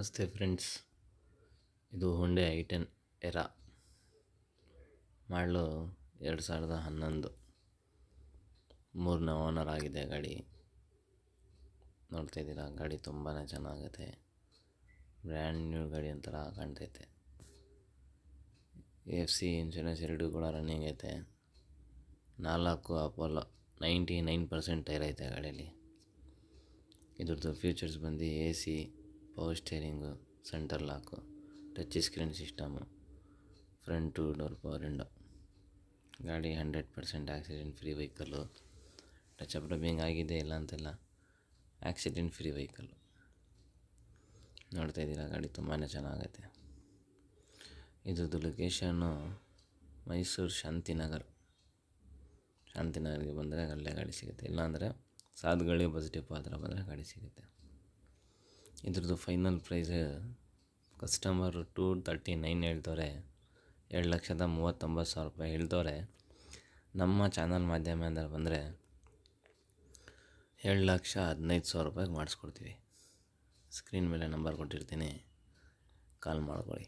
ನಮಸ್ತೆ ಫ್ರೆಂಡ್ಸ್, ಇದು Hyundai ಐ10 era ಮಾಡಲು 2011 ಮೂರನೇ ಓನರ್ ಆಗಿದೆ ಗಾಡಿ. ನೋಡ್ತಾ ಇದ್ದೀರಾ, ಗಾಡಿ ತುಂಬಾ ಚೆನ್ನಾಗೈತೆ. ಬ್ರ್ಯಾಂಡ್ ನ್ಯೂ ಗಾಡಿ ಒಂಥರ ಕಾಣ್ತೈತೆ. FC ಇನ್ಶೂರೆನ್ಸ್ 2 ಕೂಡ ರನ್ನಿಂಗ್ ಐತೆ. 4 ಅಪೋಲೋ 99% ಟೈರ್ ಐತೆ ಗಾಡಿಯಲ್ಲಿ. ಇದ್ರದ್ದು ಫೀಚರ್ಸ್ ಬಂದು AC, power steering, centre lock, touch screen system, front 2 door power window. ಗಾಡಿ 100% accident free vehicle. Touch up rubbing ಆಗಿದೆ, ಇಲ್ಲ ಅಂತೆಲ್ಲ. Accident free vehicle. ನೋಡ್ತಾ ಇದ್ದೀರಾ, ಗಾಡಿ ತುಂಬಾ ಚೆನ್ನಾಗೈತೆ. ಇದ್ರದ್ದು ಲೊಕೇಶನ್ನು ಮೈಸೂರು ಶಾಂತಿನಗರ್ಗೆ ಬಂದರೆ ಅಲ್ಲೇ ಗಾಡಿ ಸಿಗುತ್ತೆ. ಇಲ್ಲಾಂದರೆ ಸಾಧುಗಳಿ ಬಸ್ ಡಿಪೋ ಹತ್ರ ಬಂದರೆ ಗಾಡಿ ಸಿಗುತ್ತೆ. ಇದ್ರದ್ದು ಫೈನಲ್ ಪ್ರೈಸ್ ಕಸ್ಟಮರು 239 ಹೇಳ್ತವ್ರೆ. 2,39,000 ರೂಪಾಯಿ ಹೇಳ್ತವ್ರೆ. ನಮ್ಮ ಚಾನಲ್ ಮಾಧ್ಯಮದಿಂದ ಬಂದರೆ 7,15,000 ರೂಪಾಯಿಗೆ ಮಾಡಿಸ್ಕೊಡ್ತೀವಿ. ಸ್ಕ್ರೀನ್ ಮೇಲೆ ನಂಬರ್ ಕೊಟ್ಟಿರ್ತೀನಿ, ಕಾಲ್ ಮಾಡ್ಕೊಳ್ಳಿ.